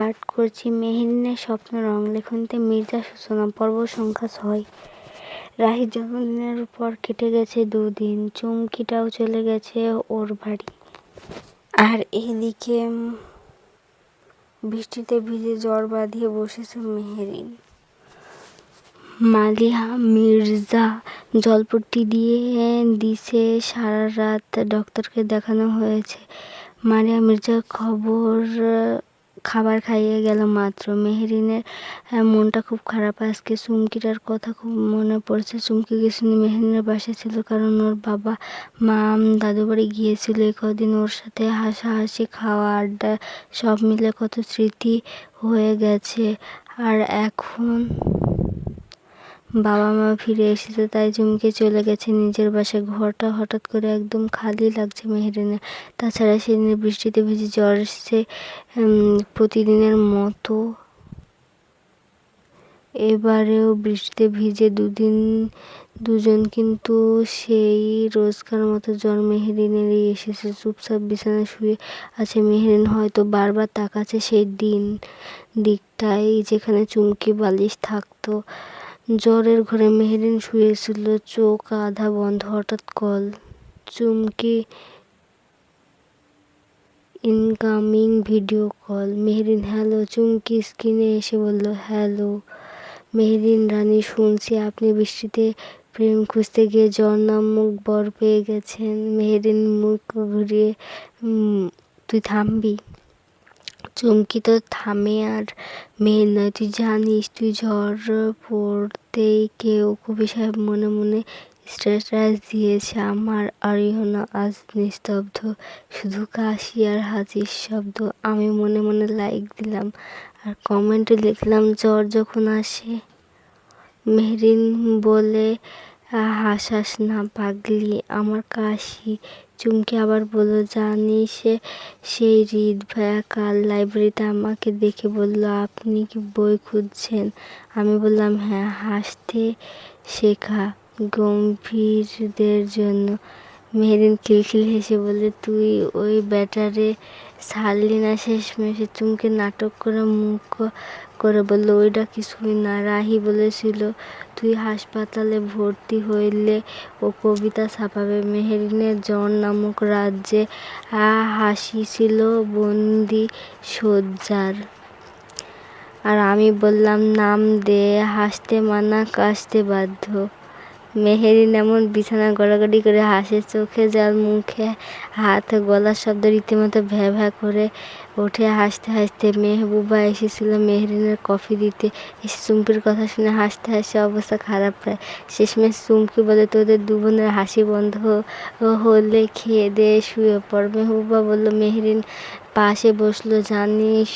পাঠ করছি মেহেরিনের স্বপ্ন রং লেখনীতে মির্জা সূচনা পর্ব সংখ্যা 6। রাহির জন্মদিনের পর কেটে গেছে 2 দিন। চুমকিটাও চলে গেছে ওর বাড়ি। আর এদিকে বৃষ্টিতে ভিজে জ্বর বাঁধিয়ে বসেছে মেহেরিন। মালিহা মির্জা জলপট্টি দিয়ে দিছে, সারা রাত ডক্টরকে দেখানো হয়েছে। মালিহা মির্জা খাবার খাইয়ে গেল মাত্র। মেহেরিনের মনটা খুব খারাপ আজকে। চুমকিটার কথা খুব মনে পড়ছে। চুমকি কিছু মেহেরিনের বাসায় ছিল, কারণ ওর বাবা মা দাদু বাড়ি গিয়েছিল। কদিন ওর সাথে হাসাহাসি, খাওয়া, আড্ডা সব মিলে কত স্মৃতি হয়ে গেছে। আর এখন বাবা মা ফিরে এসেছে, তাই চুমকি চলে গেছে নিজের বাসায়। ঘরটা হঠাৎ করে একদম খালি লাগছে মেহেরিনের। তাছাড়া সেদিন বৃষ্টিতে ভিজে জ্বর এসেছে প্রতিদিনের মতো। এবারেও বৃষ্টিতে ভিজে দুজন, কিন্তু সেই রোজকার মতো জ্বর মেহেরিনেরই এসেছে। চুপচাপ বিছানায় শুয়ে আছে মেহেরিন, হয়তো বারবার তাকাচ্ছে সেই দিকটায় যেখানে চুমকি বালিশ থাকতো। জ্বরের ঘরে মেহেরিন শুয়েছিল, চোখ আধা বন্ধ। হঠাৎ call. Chumki incoming video call. Meherin hello. Chumki স্ক্রিনে এসে বলল হ্যালো। মেহেরিন রানী শুনছি আপনি বৃষ্টিতে প্রেম খুঁজতে গিয়ে জ্বর নামক বর পেয়ে গেছেন। মেহেরিন মুখ ঘুরিয়ে তুই থামবি? চুমকি তো থামে আর মেয়ে নয়, তুই জানিস? তুই জ্বর পড়তেই কেউ কবি সাহেব মনে মনে স্ট্যাটাস দিয়েছে, আমার আরিহনা আজ নিস্তব্ধ, শুধু কাশি আর হাসির শব্দ। আমি মনে মনে লাইক দিলাম আর কমেন্টে লিখলাম জ্বর যখন আসে। মেহেরিন বলে হাসাস না পাগলি, আমার কাশি। চুমকি আবার বলল জানিস সেই রিদ ভাইয়া কাল লাইব্রেরিতে আমাকে দেখে বলল আপনি কি বই খুঁজছেন? আমি বললাম হ্যাঁ। হাসতে শেখা গম্ভীরদের জন্য। মেহেরিন খিলখিল হেসে বলে তুই ওই ব্যাটারে ছাড়লি না শেষমেশে? চুমকি নাটক করে মুখ করে বলল ওইটা কিছুই না, রাহি বলেছিল তুই হাসপাতালে ভর্তি হইলে ও কবিতা ছাপাবে। মেহেরিনের জ্বর নামক রাজ্যে হাসি ছিল বন্দি সজ্জার। আর আমি বললাম নাম দে, হাসতে মানা কাশতে বাধ্য। মেহেরিন এমন বিছানা গড়াগড়ি করে হাসে, চোখে জল, মুখে হাত, গলার শব্দ রীতিমতো ভ্যা ভ্যা করে ওঠে হাসতে হাসতে। মেহবুবা এসেছিল মেহেরিনের কফি দিতে, এসে চুমকির কথা শুনে হাসতে হাসতে অবস্থা খারাপ প্রায়। শেষমেশ চুমকি বলে তোদের 2 বোনের হাসি বন্ধ হলে খেয়ে দিয়ে শুয়ে পড়। মেহবুবা বলল। মেহেরিন পাশে বসলো। জানিস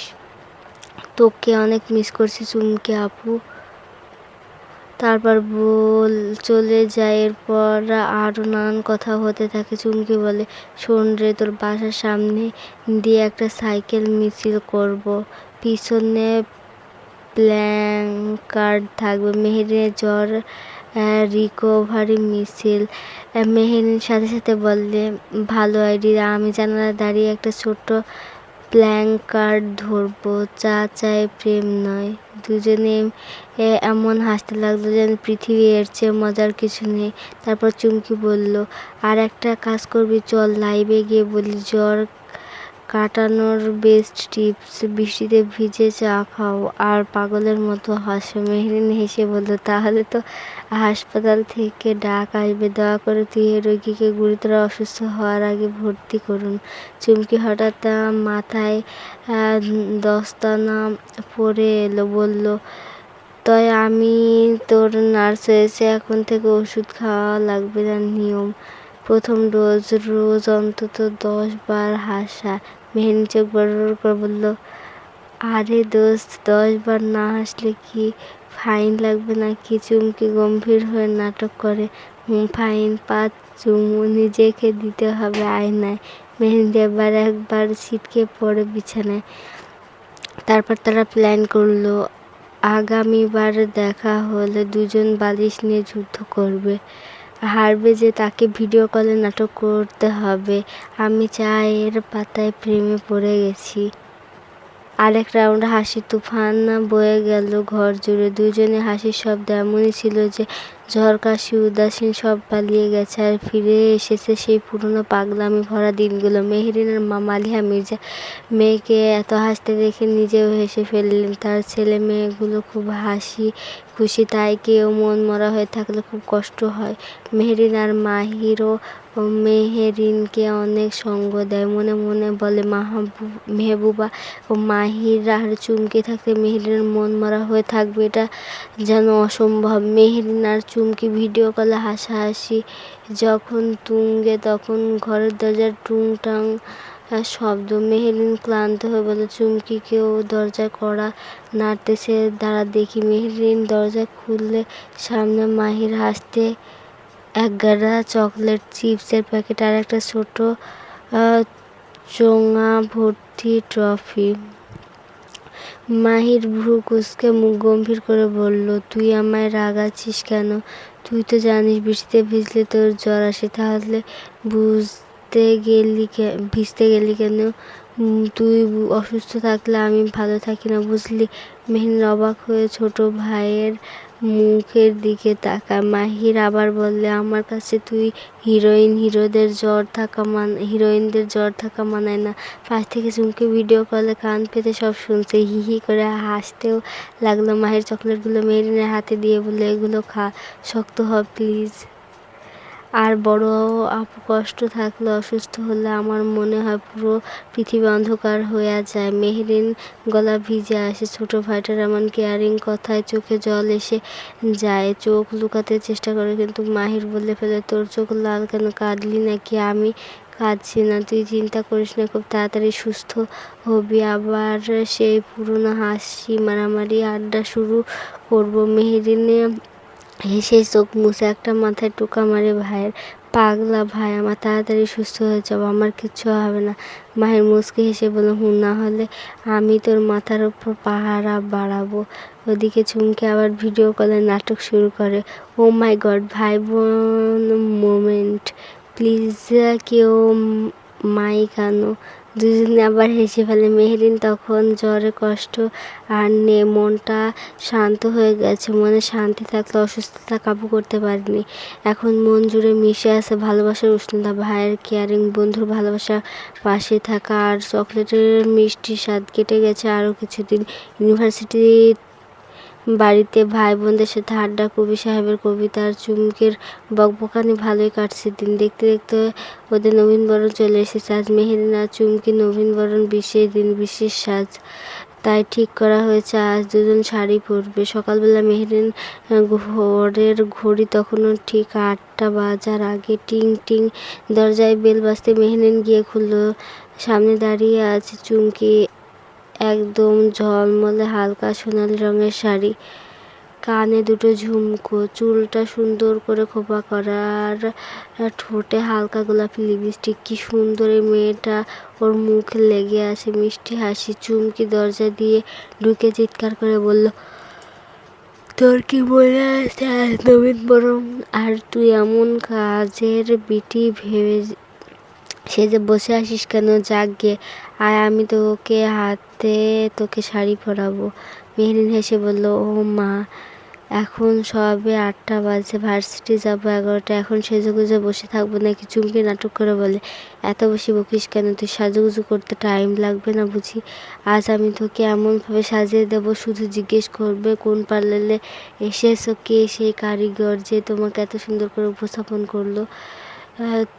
তোকে অনেক মিস করছি চুমকি আপু। তারপর চলে যায়। এরপর আরও নানান কথা হতে থাকে। চুমকি বলে শোন রে, তোর বাসার সামনে দিয়ে একটা সাইকেল মিছিল করব, পিছনে প্ল্যাকার্ড থাকবে মেহেরিনের জ্বর রিকভারি মিছিল। মেহেরিন সাথে সাথে বললে ভালো আইডিয়া। আমি জানালায় দাঁড়িয়ে একটা ছোট্ট প্ল্যাকার্ড ধরবো, চা চায় প্রেম নয়। দুজনে এমন হাসতে লাগলো যেন পৃথিবী এর চেয়ে মজার কিছু নেই। তারপর চুমকি বলল আর একটা কাজ করবি, চল লাইভে গিয়ে বলি জ্বর কাটানোর বেস্ট টিপস, বৃষ্টিতে ভিজে চা খাও আর পাগলের মতো হাসো। মেহেরিন হেসে বলল তাহলে তো হাসপাতাল থেকে ডাক আসবে, দয়া করে তুই এই রোগীকে গুরুতর অসুস্থ হওয়ার আগে ভর্তি করুন। চুমকি হঠাৎ মাথায় দস্তানা পরে এলো, বলল তাই আমি তোর নার্স হয়েছে, এখন থেকে ওষুধ খাওয়া লাগবে না নিয়ম, প্রথম ডোজ রোজ অন্তত 10 বার হাসা। মেহেরিন চোখ বড় বড় করে বলল আরে দোস্ত, 10 বার না হাসলে কি ফাইন লাগবে নাকি? চুমকি গম্ভীর হয়ে নাটক করে ফাইন 5 চুমু নিজেকে দিতে হবে আয়নায়। মেহেরিন এবার একবার ছিটকে পড়ে বিছানায়। তারপর তারা প্ল্যান করলো আগামীবার দেখা হলে দুজন বালিশ নিয়ে যুদ্ধ করবে, হারবে যে তাকে ভিডিও কলে নাটক করতে হবে আমি চায়ের পাতায় প্রেমে পড়ে গেছি। আরেক রাউন্ড হাসির তুফান বয়ে গেল ঘর জুড়ে। দুজনে হাসির শব্দ এমনই ছিল যে ঝড় কাশি উদাসীন সব পালিয়ে গেছে, আর ফিরে এসেছে সেই পুরনো পাগলামি ভরা দিনগুলো। মেহরিনের মা মালিহা মির্জা মেয়েকে এত হাসতে দেখে নিজেও হেসে ফেললেন। তার ছেলে মেয়েগুলো খুব হাসি খুশি, তাই কেউ মন মরা হয়ে থাকলে খুব কষ্ট হয়। মেহরিন আর মাহিরও মেহেরিনকে অনেক সঙ্গ দেয়, মনে মনে বলে মেহবুবা ও মাহির আর চুমকি থাকতে মেহরিনের মন মরা হয়ে থাকবে, এটা যেন অসম্ভব। মেহরিন আর চুমকি ভিডিও কলে হাসাহাসি যখন তুঙ্গে, তখন ঘরের দরজার টুংটাং শব্দ। মেহরিন ক্লান্ত হয়ে বলে, চুমকিকেও দরজা কড়া নাড়তেছে, দাঁড়া দেখি। মেহরিন দরজা খুললে সামনে মাহির হাসতে একগাদা চকলেট, চিপসের প্যাকেট আর একটা ছোট চোঙা ভর্তি ট্রফি। মাহির ভ্রু কুঁচকে মুখ গম্ভীর করে বলল, তুই আমায় রাগাচ্ছিস কেন? তুই তো জানিস বৃষ্টিতে ভিজলে তোর জ্বর আসে, তাহলে ভিজতে গেলি কেন? তুই অসুস্থ থাকলে আমি ভালো থাকি না, বুঝলি? মেহরিন অবাক হয়ে ছোট ভাইয়ের মুখের দিকে তাকায়। মাহির আবার বললে, আমার কাছে তুই হিরোইনদের জ্বর থাকা মানায় না। পাশ থেকে চুমকি ভিডিও কলে কান পেতে সব শুনছে, হি হি করে হাসতেও লাগলো। মাহির চকলেটগুলো মেহরিনের হাতে দিয়ে বললে, এগুলো খা, শক্ত হ প্লিজ। আর বড় আপু কষ্ট থাকলে, অসুস্থ হলে আমার মনে হয় পুরো পৃথিবী অন্ধকার হয়ে যায়। মেহরিন গলা ভিজে আসে, ছোট ভাইটার এমন কেয়ারিং কথায় চোখে জল এসে যায়। চোখ লুকাতে চেষ্টা করে, কিন্তু মাহির বলে ফেলে, তোর চোখ লাল কেন? কাঁদলি নাকি? আমি কাঁদছি না, তুই চিন্তা করিস না, খুব তাড়াতাড়ি সুস্থ হবি। আবার সেই পুরনো হাসি মারামারি আড্ডা শুরু করবো। মেহরিনে হেসে চোখ মুছে একটা মাথায় টোকা মারে ভাইয়ের। পাগলা ভাই আমার, তাড়াতাড়ি সুস্থ হয়ে যাব, আমার কিচ্ছু হবে না। মাহির মুচকে হেসে বলল, না হলে আমি তোর মাথার উপর পাহারা বাড়াবো। ওদিকে চুমকি আবার ভিডিও কলে নাটক শুরু করে। ও মাই গড, ভাই বোন মোমেন্ট, প্লিজ কেউ মাইক আনো। দুজনে আবার হেসে ফেলে। মেহরিন তখন জ্বরে কষ্ট আর মনটা শান্ত হয়ে গেছে। মনে শান্তি থাকলে অসুস্থতা কাবু করতে পারেনি। এখন মন জুড়ে মিশে আছে ভালোবাসার উষ্ণতা, ভাইয়ের কেয়ারিং, বন্ধুর ভালোবাসা, পাশে থাকা আর চকলেটের মিষ্টি স্বাদ। কেটে গেছে আরও কিছুদিন ইউনিভার্সিটি বাড়িতে ভাই বোনদের সাথে আড্ডা, কবি সাহেবের কবিতা আর চুমকের বকবকানি। ভালোই কাটছে দিন। দেখতে দেখতে ওদের নবীনবরণ চলে এসেছে। আজ মেহরিন আর চুমকি নবীনবরণ, বিশেষ দিন, বিশেষ সাজ। তাই ঠিক করা হয়েছে আজ দুজন শাড়ি পরবে। সকালবেলা মেহরিন ঘরের ঘড়ি তখনও ঠিক 8টা বাজার আগে। টিং টিং দরজায় বেল বাজতে মেহরিন গিয়ে খুলল। সামনে দাঁড়িয়ে আছে চুমকি, একদম ঝলমলে হালকা সোনালি রঙের শাড়ি, কানে দুটো ঝুমকো, চুলটা সুন্দর করে খোপা করা, আর ঠোঁটে হালকা গোলাপি লিপস্টিক। কি সুন্দর এই মেয়েটা, ওর মুখে লেগে আছে মিষ্টি হাসি। চুমকি দরজা দিয়ে ঢুকে চিৎকার করে বলল, তোর কি মনে আছে আজ নবীনবরণ? আর তুই এমন কাজের বিটি ভেবে সেজে বসে আসিস কেন? যাক গে, আয়, আমি তোকে শাড়ি পরাবো। মেহরিন হেসে বলল, ও মা, এখন সবে 8টা বাজে, ভার্সিটি যাবো 11টা, এখন সেজেগুজে বসে থাকবো নাকি? চুমকি নাটক করে বলে, এত বেশি বকিস কেন? তুই সাজুগুজু করতে টাইম লাগবে না বুঝি? আজ আমি তোকে এমনভাবে সাজিয়ে দেবো, শুধু জিজ্ঞেস করবে কোন পার্লারে এসেছো, কে সেই কারিগর যে তোমাকে এত সুন্দর করে উপস্থাপন করলো।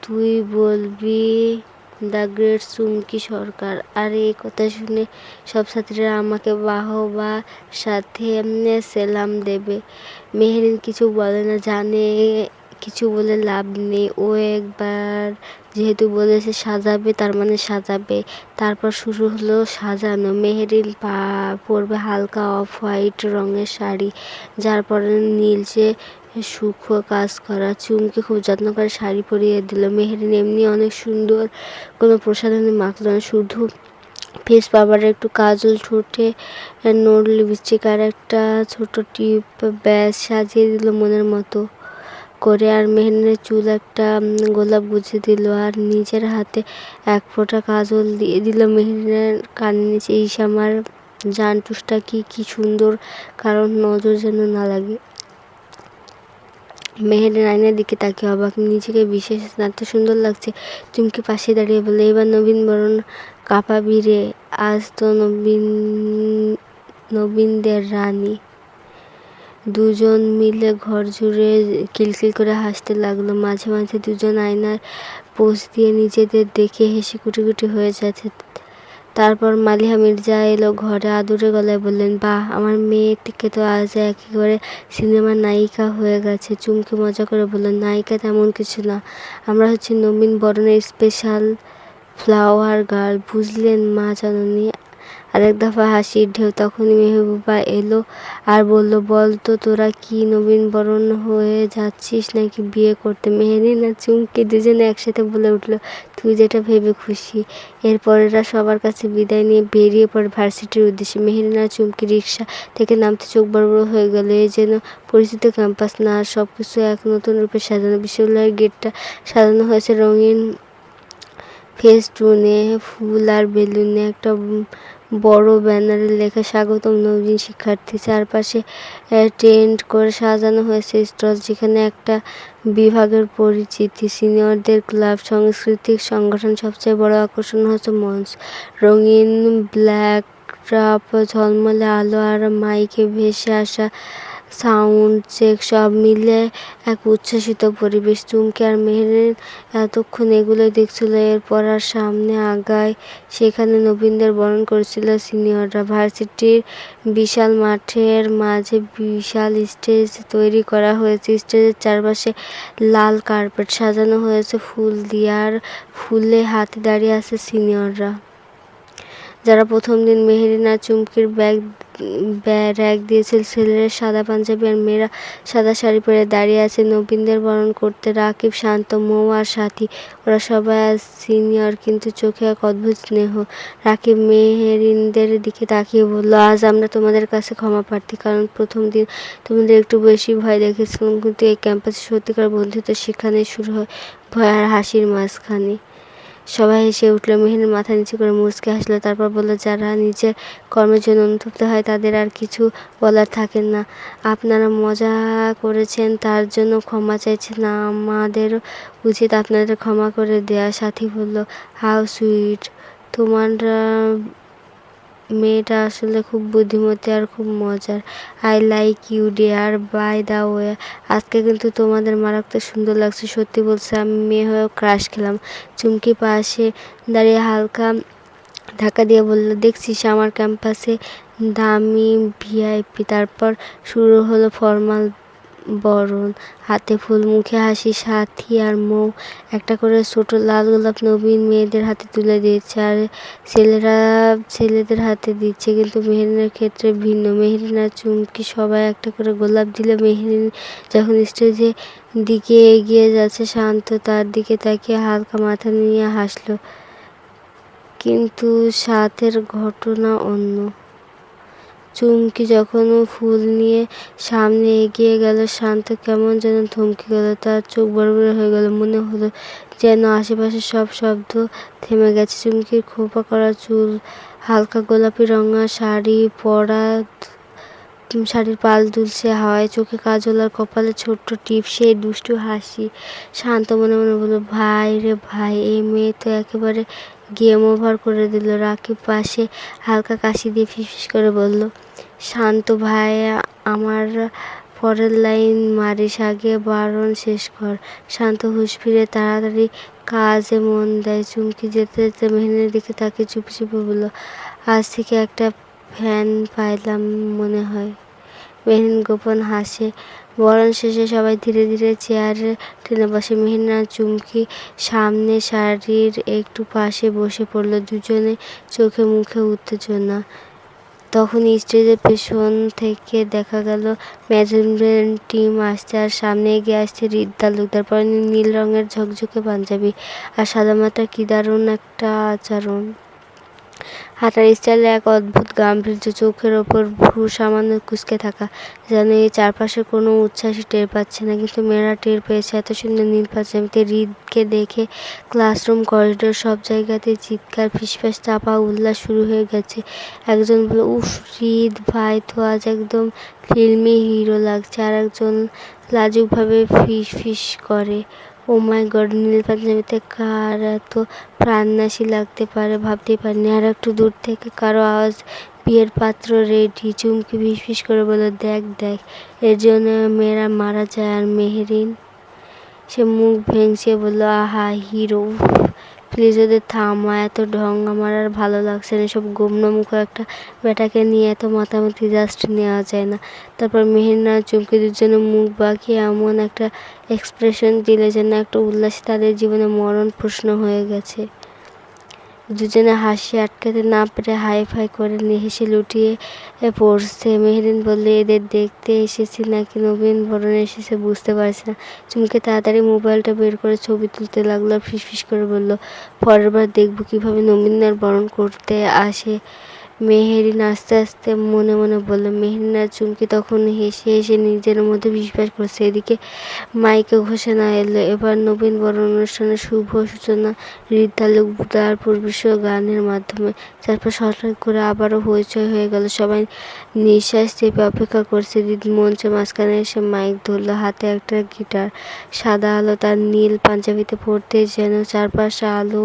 তুই বলবি দ্য গ্রেট চুমকি সরকার। আর এই কথা শুনে সব ছাত্রীরা আমাকে বাহবা সাথে সেলাম দেবে। মেহরিন কিছু বলে না, জানে কিছু বলে লাভ নেই। ও একবার যেহেতু বলেছে সাজাবে, তার মানে সাজাবে। তারপর শুরু হলো সাজানো। মেহরিন পরবে হালকা অফ হোয়াইট রঙের শাড়ি, যার পরে নীলচে সূক্ষ্ম কাজ করা। চুমকি খুব যত্ন করে শাড়ি পরিয়ে দিল। মেহরিন এমনি অনেক সুন্দর, কোনো প্রসাধনী মাখল না, শুধু ফেস পাউডার, একটু কাজল, ঠোঁটে নোট লিপস্টিক আর একটা ছোট টিপ, ব্যাস সাজিয়ে দিল মনের মতো। করে, আর মেহেরিনের চুল একটা গোলাপ গুছিয়ে দিল আর নিজের হাতে এক ফোঁটা কাজল দিয়ে দিল মেহেরিনের কানের নিচে। ইস, আমার জানটুসটা কি সুন্দর, কারণ নজর যেন না লাগে। মেহেরিন আয়নার দিকে তাকিয়ে অবাক, নিজেকে বিশেষ এত সুন্দর লাগছে। চুমকি পাশে দাঁড়িয়ে বলল, এবার নবীন বরণ কাঁপাবি রে, আজ তো নবীনদের রানী। দুজন মিলে ঘর জুড়ে কিলকিল করে হাসতে লাগলো। মাঝে মাঝে দুজন আয়নার পোজ দিয়ে নিজেদের দেখে হেসে কুটিকুটি হয়ে যাচ্ছে। তারপর মালিহা মির্জা এলো ঘরে, আদুরে গলায় বললেন, বাহ, আমার মেয়েটিকে তো আজ একেবারে সিনেমার নায়িকা হয়ে গেছে। চুমকি মজা করে বললেন, নায়িকা তেমন কিছু না, আমরা হচ্ছে নবীন বরণের স্পেশাল ফ্লাওয়ার গার্ল, বুঝলেন মা জননী। আরেক দফা হাসির ঢেউ। তখনই মেহবুবা এলো আর বলল, বল তো তোরা কি নবীনবরণ হয়ে যাচ্ছিস নাকি বিয়ে করতে? মেহেরিন আর চুমকি দুজনে একসাথে বলে উঠল, তুই যেটা ভেবে খুশি। এরপর এরা সবার কাছে বিদায় নিয়ে বেরিয়ে পড়ে ভার্সিটির উদ্দেশ্যে। মেহেরিন আর চুমকি রিক্সা থেকে নামতে চোখ বড় বড় হয়ে গেল। এ যেন পরিচিত ক্যাম্পাস না, আর সব কিছু এক নতুন রূপে সাজানো। বিশ্ববিদ্যালয়ের গেটটা সাজানো হয়েছে রঙিন ফেস্টুনে, ফুল আর বেলুনে। একটা বড় ব্যানারে লেখা, স্বাগতম নবীন শিক্ষার্থী। চারপাশে টেন্ট করে সাজানো হয়েছে স্টল, যেখানে একটা বিভাগের পরিচিতি, সিনিয়রদের ক্লাব, সাংস্কৃতিক সংগঠন। সবচেয়ে বড় আকর্ষণ হচ্ছে মঞ্চ, রঙিন ব্ল্যাকড্রপ, ঝলমলে আলো আর মাইকে ভেসে আসা সাউন্ড চেক, সব মিলে এক উচ্ছ্বসিত পরিবেশ। চুমকি আর মেহেরিন এতক্ষণ এগুলো দেখছিল। এরপর আর সামনে আগায়, সেখানে নবীনদের বরণ করছিল সিনিয়ররা। ভার্সিটির বিশাল মাঠের মাঝে বিশাল স্টেজ তৈরি করা হয়েছে। স্টেজের চারপাশে লাল কার্পেট সাজানো হয়েছে ফুল দিয়ে, আর ফুলে হাতে দাঁড়িয়ে আছে সিনিয়ররা, যারা প্রথম দিন মেহেরিন আর চুমকির র্যাক দিয়েছিল। ছেলেরা সাদা পাঞ্জাবি আর মেয়েরা সাদা শাড়ি পরে দাঁড়িয়ে আছে নবীনদের বরণ করতে। রাকিব, শান্ত, মৌ আর সাথী, ওরা সবাই আজ সিনিয়র, কিন্তু চোখে এক অদ্ভুত স্নেহ। রাকিব মেহেরিনদের দিকে তাকিয়ে বলল, আজ আমরা তোমাদের কাছে ক্ষমা প্রার্থী, কারণ প্রথম দিন তোমাদের একটু বেশি ভয় দেখেছিলাম, কিন্তু এই ক্যাম্পাসে সত্যিকার বন্ধুত্ব সেখানেই শুরু হয়, ভয় আর হাসির মাঝখানে। সবাই হেসে উঠল। মেহেরিন মাথা নিচু করে মুচকে হাসলো, তারপর বলল, যারা নিজের কর্মের জন্য অনুতপ্ত হয় তাদের আর কিছু বলার থাকে না। আপনারা মজা করেছেন, তার জন্য ক্ষমা চাইছেন, আমাদেরও উচিত আপনাদের ক্ষমা করে দেয়া। সাথী বলল, হাউ সুইট, তোমার মেয়েটা আসলে খুব বুদ্ধিমতী আর খুব মজার। I like you dear, by the way, আজকে কিন্তু তোমাদের মারাত্মক সুন্দর লাগছে। সত্যি বলছে, আমি মেয়ে হয়েও ক্রাশ খেলাম। চুমকি পাশে দাঁড়িয়ে হালকা ধাক্কা দিয়ে বলল, দেখছিস আমার ক্যাম্পাসে দামি ভিআইপি। তারপর শুরু হলো ফর্মাল বরণ, হাতে ফুল, মুখে হাসি। সাথী আর মৌ একটা করে ছোট লাল গোলাপ নবীন মেয়েদের হাতে তুলে দিচ্ছে, আর ছেলেরা ছেলেদের হাতে দিচ্ছে। কিন্তু মেহেরিনের ক্ষেত্রে ভিন্ন। মেহেরিন আর চুমকি সবাই একটা করে গোলাপ দিল। মেহেরিন যখন স্টেজে দিকে এগিয়ে যাচ্ছে, শান্ত তার দিকে তাকিয়ে হালকা মাথা নিয়ে হাসলো। কিন্তু সাথের ঘটনা অন্য। চুমকি যখন ফুল নিয়ে সামনে এগিয়ে গেল, শান্ত কেমন যেন থমকে গেল। তার চোখ বড় বড় হয়ে গেল। মনে হলো যেন আশেপাশে সব শব্দ থেমে গেছে। চুমকির খোঁপা করা চুল, হালকা গোলাপি রঙা শাড়ি পরা, শাড়ির পাল দুলছে হাওয়ায়, চোখে কাজল আর কপালে ছোট্ট টিপ, সেই দুষ্টু হাসি। শান্ত মনে মনে বলল, ভাই রে ভাই, এই মেয়ে তো একেবারে গেম ওভার করে দিল। রাকিব পাশে হালকা কাশি দিয়ে ফিসফিস করে বলল, শান্ত ভাই, আমার পরের লাইন মারিস, আগে বারণ শেষ কর। শান্ত হুঁশ ফিরে তাড়াতাড়ি কাজে মন দেয়। চুমকি যেতে যেতে মেহেরিনের দিকে তাকিয়ে চুপি চুপি বলল, আজ থেকে একটা ফ্যান পাইলাম মনে হয়। মেহেরিন গোপন হাসে। বরণ শেষে সবাই ধীরে ধীরে চেয়ারে টেনে বসে। মেহেরিন আর চুমকি সামনে সারির একটু পাশে বসে পড়ল, দুজনে চোখে মুখে উত্তেজনা। তখন স্টেজের পেছন থেকে দেখা গেল ম্যানেজমেন্ট টিম আসছে, আর সামনে এগিয়ে আসছে হৃদ তালুকদার, পরনে নীল রঙের ঝকঝকে পাঞ্জাবি আর সাদামাটা। কি দারুণ একটা আচরণ। হাঁটার স্টাইলে এক অদ্ভুত গাম্ভীর্য, চোখের ওপর ভ্রু সামান্য কুঁচকে থাকা, যেন এই চারপাশে কোনো উচ্ছ্বাসই টের পাচ্ছে না। কিন্তু মেয়েরা টের পেয়েছে। এত সুন্দর নীল পাঞ্জাবিতে হৃদকে দেখে ক্লাসরুম, করিডোর সব জায়গাতে চিৎকার, ফিসফাস, চাপা উল্লাস শুরু হয়ে গেছে। একজন বলল, উফ হৃদ ভাই তো আজ একদম ফিল্মি হিরো লাগছে। আর একজন লাজুকভাবে ফিস ফিস করে, ও মাই গড, নীল পাঞ্জাবিতে কার এত প্রাণনাশী লাগতে পারে ভাবতেই পারিনি। আর একটু দূর থেকে কারো আওয়াজ, বিয়ের পাত্র রেডি। চুমকি ফিসফিস করে বলল, দেখ দেখ, এর জন্য মেয়েরা মারা যায়। আর মেহরিন, সে মুখ ভেঙচে বলল, আহা হিরো, উফ প্লিজ ওদের থামা, এত ঢং আমার আর ভালো লাগছে না। সব গোমড়ামুখ একটা বেটাকে নিয়ে এত মাতামাতি জাস্ট নেওয়া যায় না। তারপর মেহেরিন আর চুমকি দুজনে মুখ বাঁকিয়ে এমন একটা এক্সপ্রেশন দিলে যেন একটা উল্লাস তাদের জীবনে মরণ প্রশ্ন হয়ে গেছে। দুজনে হাসি আটকাতে না পেরে হাই ফাই করে হেসে লুটিয়ে পড়ছে। মেহরিন বললে, এদের দেখতে এসেছি নাকি নবীন বরণ এসেছে বুঝতে পারছি না। চুমকে তাড়াতাড়ি মোবাইলটা বের করে ছবি তুলতে লাগলো আর ফিসফিস করে বলল, পরের বার দেখবো কীভাবে নবীনের বরণ করতে আসে। মেহেরিন আস্তে আস্তে মনে মনে বলল। মেহরিন আর চুমকি তখন হেসে হেসে নিজের মধ্যে বিশ্বাস করছে। এদিকে মাইকে ঘোষণা এলো, এবার নবীন বরণ অনুষ্ঠানের শুভ সূচনা হৃদ তালুকদার পরিবেশিত গানের মাধ্যমে। তারপর হঠাৎ করে আবারও হইচই হয়ে গেল। সবাই নিঃশ্বাস চেপে অপেক্ষা করছে। হৃদ মঞ্চের মাঝখানে এসে মাইক ধরল, হাতে একটা গিটার। সাদা আলো তার নীল পাঞ্জাবিতে পড়তে যেন চারপাশে আলো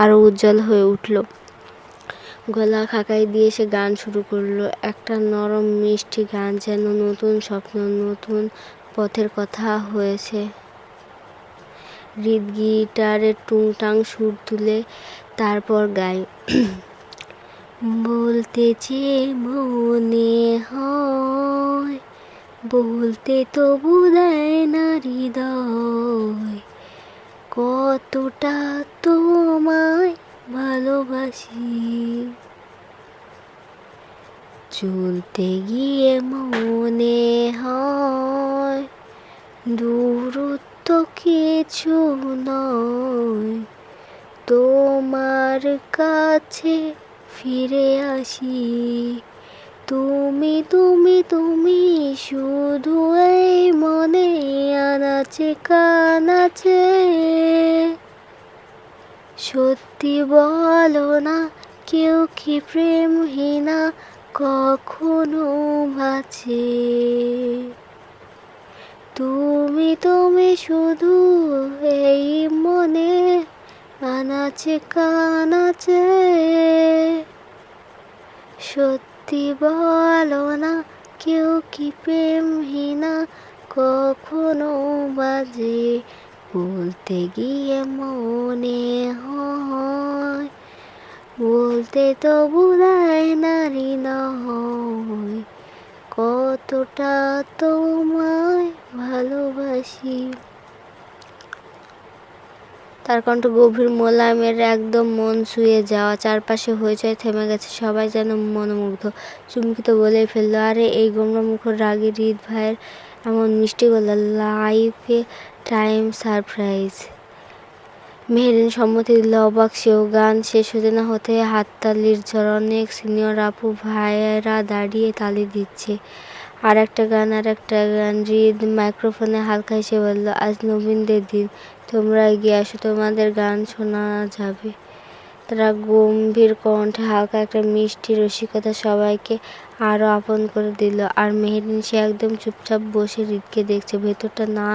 আরও উজ্জ্বল হয়ে উঠল। গলা খাকাই দিয়ে সে গান শুরু করলো, একটা নরম মিষ্টি গান, যেন নতুন স্বপ্ন, নতুন পথের কথা হয়েছে। হৃদ গিটারের টুংটাং সুর তুলে তারপর গায়, বলতে চেয়ে মনে হয়, বলতে তবু দেয় না হৃদয়, কতটা তোমায় ভালোবাসি। চলতে গিয়ে মনে হয় দূরত্ব কিছু নয়, তোমার কাছে ফিরে আসি। তুমি তুমি তুমি শুধু এই মনে আনাচে কানাচে, সত্যি বলো না, কেউ কি প্রেমহীনা কখনো বাঁচে। তুমি তুমি শুধু এই মনে আনাচে কানাচে, সত্যি বলো না, কেউ কি প্রেমহীনা কখনো বাজে। বলতে গিয়ে মনে হয়, বলতে তো বুঝায় না হৃদয়, কতটা তোমায় ভালোবাসি। তার কণ্ঠ গভীর, মোলায়েমের, একদম মন ছুঁয়ে যাওয়া। চারপাশে হইচই থেমে গেছে, সবাই যেন মনোমুগ্ধ। চুমকি তো বলেই ফেললো, আরে এই গোমড়ামুখর রাগী হৃদ ভাইয়ের এমন মিষ্টি গলা, লাইফে টাইম সারপ্রাইজ। মেহরিন সম্মতি দিল, অবাক সেও। গান শেষ হতে না হতে হাততালির ঝড়। অনেক সিনিয়র আপু ভাইয়েরা দাঁড়িয়ে তালি দিচ্ছে। আর একটা গান, আর একটা গান। হৃদ মাইক্রোফোনে হালকা হেসে বলল, আজ নবীনদের দিন, তোমরা এগিয়ে আসো, তোমাদের গান শোনা যাবে। তারা গম্ভীর কণ্ঠে হালকা একটা মিষ্টি রসিকতা সবাইকে আরও আপন করে দিল। আর মেহরিন, সে একদম চুপচাপ বসে হৃদকে দেখছে, ভেতরটা না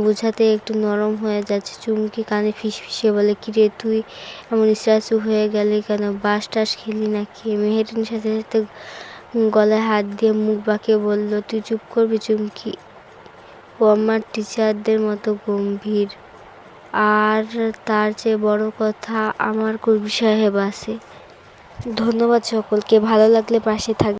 বোঝাতে একটু নরম হয়ে যাচ্ছে। চুমকি কানে ফিসফিসিয়ে বলে, কিরে তুই এমন স্ট্যাচু হয়ে গেলি কেন, বাস টাস খেলি নাকি? মেহরিন সাথে সাথে গলায় হাত দিয়ে মুখ বাঁকিয়ে বলল, তুই চুপ করবি চুমকি? ও আমার টিচারদের মতো গম্ভীর, আর তার চেয়ে বড় কথা, আমার কবি সাহেব আছে। ধন্যবাদ সকলকে, ভালো লাগলে পাশে থাকবে।